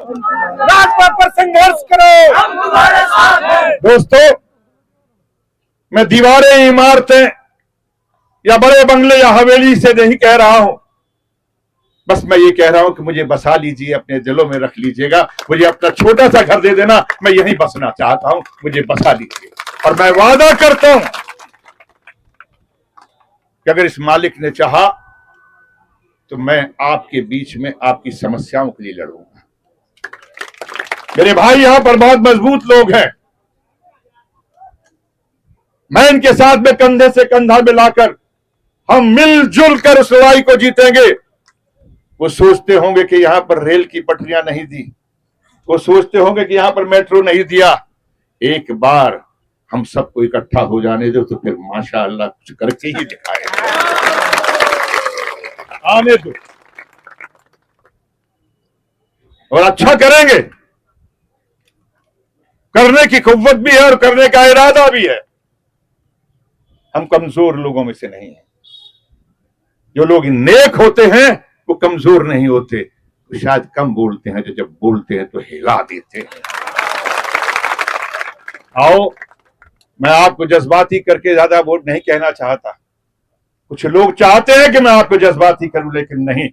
राजपथ पर संघर्ष करो, हम तुम्हारे साथ हैं। दोस्तों, मैं दीवारें, इमारतें या बड़े बंगले या हवेली से नहीं कह रहा हूं, बस मैं ये कह रहा हूं कि मुझे बसा लीजिए, अपने दिलों में रख लीजिएगा। मुझे अपना छोटा सा घर दे देना, मैं यहीं बसना चाहता हूं, मुझे बसा लीजिए। और मैं वादा करता हूं कि अगर इस मालिक ने चाहा तो मैं आपके बीच में आपकी समस्याओं के लिए लड़ूंगा। मेरे भाई यहां पर बहुत मजबूत लोग हैं, मैं इनके साथ में कंधे से कंधा मिलाकर हम मिलजुल कर उस लड़ाई को जीतेंगे। वो सोचते होंगे कि यहां पर रेल की पटरियां नहीं दी, वो सोचते होंगे कि यहां पर मेट्रो नहीं दिया। एक बार हम सबको इकट्ठा हो जाने दो तो फिर माशाअल्लाह कुछ करके ही दिखाएंगे। आने दो और अच्छा करेंगे। करने की कुव्वत भी है और करने का इरादा भी है। हम कमजोर लोगों में से नहीं हैं। जो लोग नेक होते हैं वो कमजोर नहीं होते, तो शायद कम बोलते हैं, जो जब बोलते हैं तो हिला देते हैं। आओ, मैं आपको जज्बाती करके ज्यादा वोट नहीं कहना चाहता। कुछ लोग चाहते हैं कि मैं आपको जज्बाती करूं, लेकिन नहीं,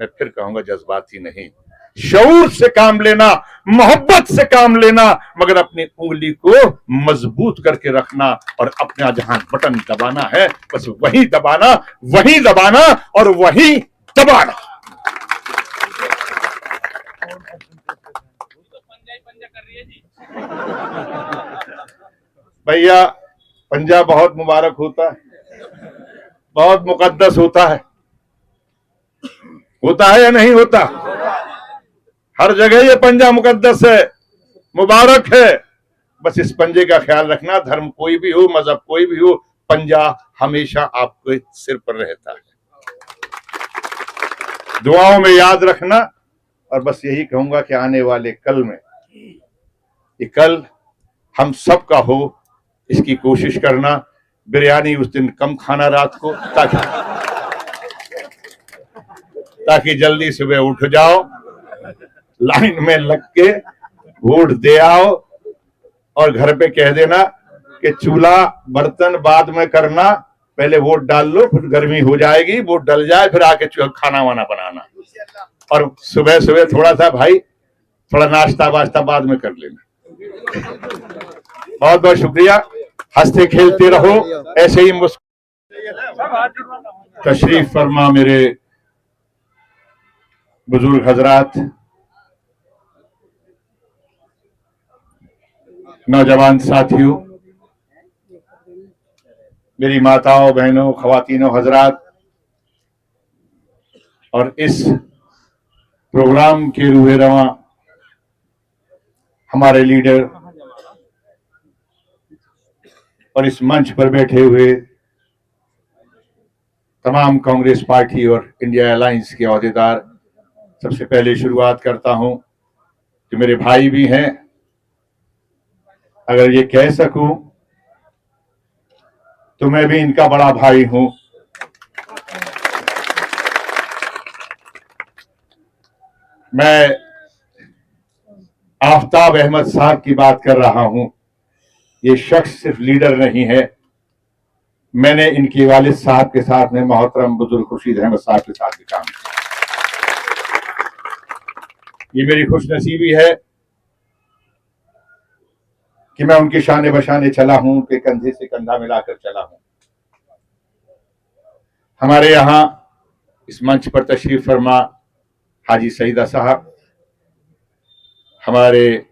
मैं फिर कहूंगा जज्बाती नहीं। शऊर से काम लेना, मोहब्बत से काम लेना, मगर अपनी उंगली को मजबूत करके रखना और अपना जहां बटन दबाना है बस वही दबाना, वही दबाना और वही दबाना। भैया, पंजा बहुत मुबारक होता है, बहुत मुकद्दस होता है या नहीं होता? हर जगह ये पंजा मुकद्दस है, मुबारक है। बस इस पंजे का ख्याल रखना, धर्म कोई भी हो, मजहब कोई भी हो, पंजा हमेशा आपके सिर पर रहता है। दुआओं में याद रखना। और बस यही कहूंगा कि आने वाले कल में, ये कल हम सबका हो, इसकी कोशिश करना। बिरयानी उस दिन कम खाना रात को, ताकि जल्दी सुबह उठ जाओ, लाइन में लग के वोट दे आओ और घर पे कह देना कि चूल्हा बर्तन बाद में करना, पहले वोट डाल लो, फिर गर्मी हो जाएगी, वोट डल जाए, फिर आके खाना वाना बनाना। और सुबह सुबह थोड़ा सा भाई, थोड़ा नाश्ता वाश्ता बाद में कर लेना। बहुत बहुत शुक्रिया। हंसते खेलते रहो, ऐसे ही तशरीफ फरमा मेरे बुजुर्ग हजरात, नौजवान साथियों, मेरी माताओं, बहनों, खवातीनों, हजरात, और इस प्रोग्राम के रूहे रवां हमारे लीडर और इस मंच पर बैठे हुए तमाम कांग्रेस पार्टी और इंडिया अलायंस के अहदेदार, सबसे पहले शुरुआत करता हूं जो मेरे भाई भी हैं, अगर ये कह सकूं तो मैं भी इनका बड़ा भाई हूं। मैं आफ्ताब अहमद साहब की बात कर रहा हूं। ये शख्स सिर्फ लीडर नहीं है, मैंने इनके वालिद साहब के साथ में, मोहतरम बुजुर्ग खुर्शीद अहमद साहब के साथ भी काम किया। ये मेरी खुशनसीबी है कि मैं उनके शाने बशाने चला हूं, उनके कंधे से कंधा मिलाकर चला हूं। हमारे यहां इस मंच पर तशरीफ फरमा हाजी सईदा साहब, हमारे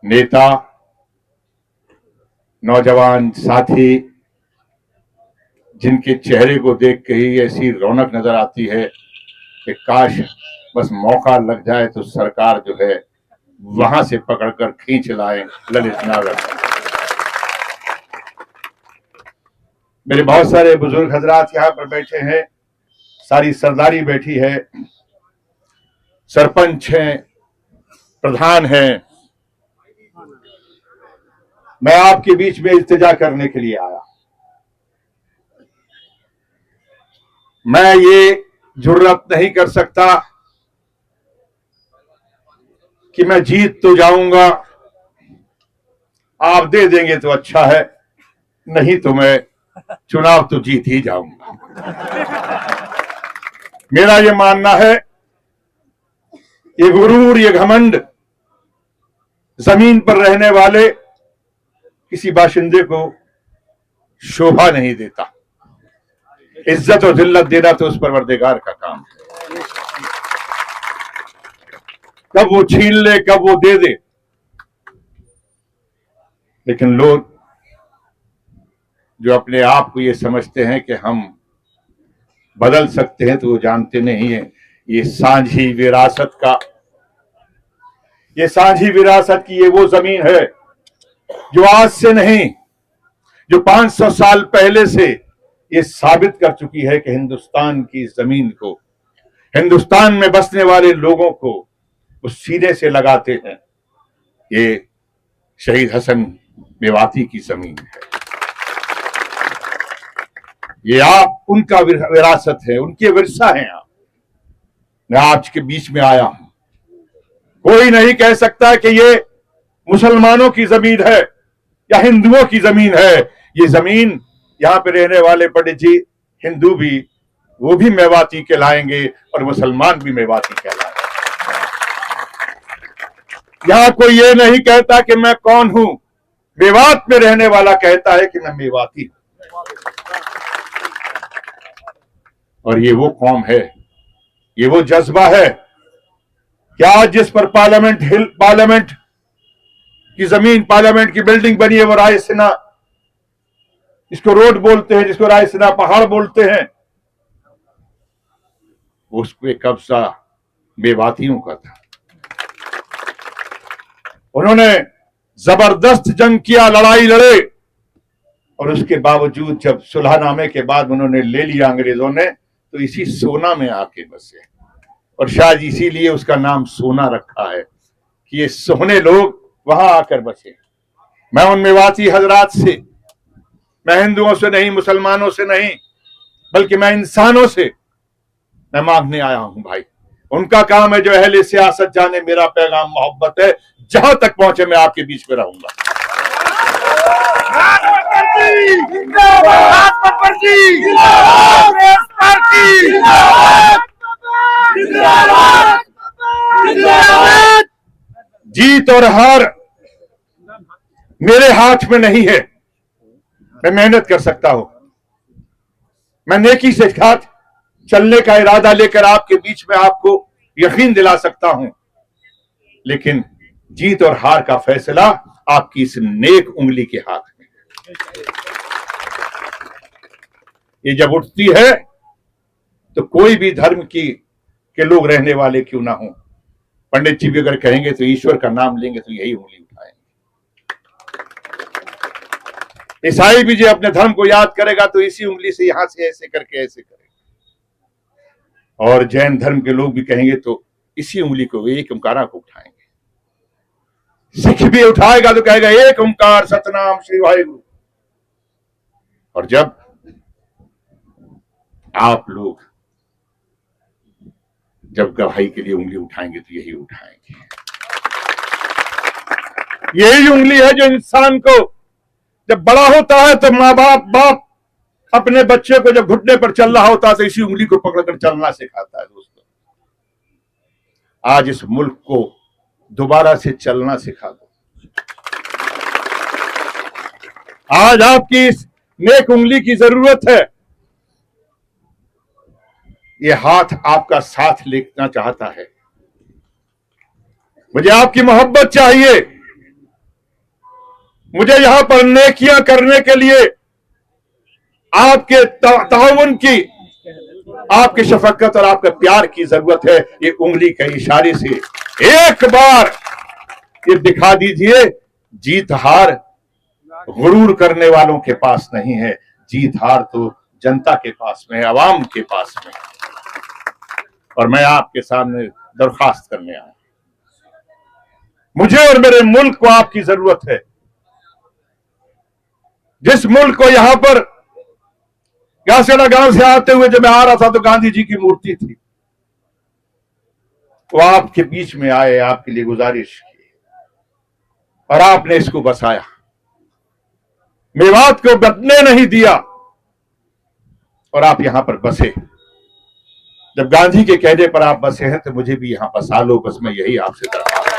नेता, नौजवान साथी, जिनके चेहरे को देख के ही ऐसी रौनक नजर आती है कि काश बस मौका लग जाए तो सरकार जो है वहां से पकड़कर खींच लाए। ललित नागर, मेरे बहुत सारे बुजुर्ग हजरात यहाँ पर बैठे हैं, सारी सरदारी बैठी है, सरपंच हैं, प्रधान हैं। मैं आपके बीच में इल्तिजा करने के लिए आया। मैं ये जुर्रत नहीं कर सकता कि मैं जीत तो जाऊंगा, आप दे देंगे तो अच्छा है, नहीं तो मैं चुनाव तो जीत ही जाऊंगा। मेरा ये मानना है, ये गुरूर, ये घमंड जमीन पर रहने वाले किसी बाशिंदे को शोभा नहीं देता। इज्जत और जिल्लत देना तो उस परवरदिगार का काम है। कब वो छीन ले, कब वो दे दे। लेकिन लोग जो अपने आप को ये समझते हैं कि हम बदल सकते हैं, तो वो जानते नहीं है ये सांझी विरासत की ये वो जमीन है जो आज से नहीं, जो 500 साल पहले से ये साबित कर चुकी है कि हिंदुस्तान की जमीन को, हिंदुस्तान में बसने वाले लोगों को वो सीने से लगाते हैं। ये शहीद हसन मेवाती की जमीन है। ये आप उनका विरासत है, उनके विरसा हैं आप। मैं आज के बीच में आया हूं। कोई नहीं कह सकता कि ये मुसलमानों की जमीन है या हिंदुओं की जमीन है। ये जमीन, यहां पे रहने वाले पंडित जी हिंदू भी, वो भी मेवाती कहलाएंगे और मुसलमान भी मेवाती कहलाएंगे। यहां कोई ये नहीं कहता कि मैं कौन हूं। मेवात में रहने वाला कहता है कि मैं मेवाती हूं। और ये वो कौम है, ये वो जज्बा है कि आज जिस पर पार्लियामेंट की जमीन, पार्लियामेंट की बिल्डिंग बनी है, वो रायसीना, जिसको रोड बोलते हैं, जिसको रायसीना पहाड़ बोलते हैं, उस पे कब्जा मेवातियों का था। उन्होंने जबरदस्त जंग किया, लड़ाई लड़े, और उसके बावजूद जब सुलहनामे के बाद उन्होंने ले लिया अंग्रेजों ने, तो इसी सोना में आके बसे। और शायद इसीलिए उसका नाम सोना रखा है कि ये सोने लोग वहां आकर बसे। मैं उन मेवाती हजरात से, मैं हिंदुओं से नहीं, मुसलमानों से नहीं, बल्कि मैं इंसानों से मैं मांगने आया हूं भाई। उनका काम है जो अहले सियासत जाने, मेरा पैगाम मोहब्बत है। जहां तक पहुंचे मैं आपके बीच में रहूंगा। जीत और हार मेरे हाथ में नहीं है। मैं मेहनत कर सकता हूं, मैं नेकी से साथ चलने का इरादा लेकर आपके बीच में आपको यकीन दिला सकता हूं, लेकिन जीत और हार का फैसला आपकी इस नेक उंगली के हाथ में है। ये जब उठती है तो कोई भी धर्म के लोग रहने वाले क्यों ना हो, पंडित जी भी अगर कहेंगे तो ईश्वर का नाम लेंगे तो यही उंगली उठाएंगे। ईसाई भी जो अपने धर्म को याद करेगा तो इसी उंगली से यहां से ऐसे करके ऐसे करेगा। और जैन धर्म के लोग भी कहेंगे तो इसी उंगली को, एक ओंकारा को उठाएंगे। सिख भी उठाएगा तो कहेगा एक ओंकार सतनाम श्री वाहिगुरु। और जब आप लोग जब गवाही के लिए उंगली उठाएंगे तो यही उठाएंगे। यही उंगली है जो इंसान को जब बड़ा होता है तो माँ बाप अपने बच्चे को जब घुटने पर चल रहा होता है तो इसी उंगली को पकड़कर चलना सिखाता है। दोस्तों, आज इस मुल्क को दोबारा से चलना सिखा दो। आज आपकी इस नेक उंगली की जरूरत है। ये हाथ आपका साथ लेना चाहता है। मुझे आपकी मोहब्बत चाहिए। मुझे यहां पर नेकियां करने के लिए आपके ताउन की, आपकी शफकत और आपके प्यार की जरूरत है। ये उंगली के इशारे से एक बार ये दिखा दीजिए। जीत हार गुरूर करने वालों के पास नहीं है, जीत हार तो जनता के पास में है, आवाम के पास में। और मैं आपके सामने दरखास्त करने आया, मुझे और मेरे मुल्क को आपकी जरूरत है। जिस मुल्क को यहां पर गासेड़ा गांव से आते हुए जब मैं आ रहा था तो गांधी जी की मूर्ति थी। वो आपके बीच में आए, आपके लिए गुजारिश की और आपने इसको बसाया। मेवात को बदने नहीं दिया और आप यहां पर बसे। जब गांधी के कहने पर आप बसे हैं तो मुझे भी यहां बसा लो, बस मैं यही आपसे दरख्वास्त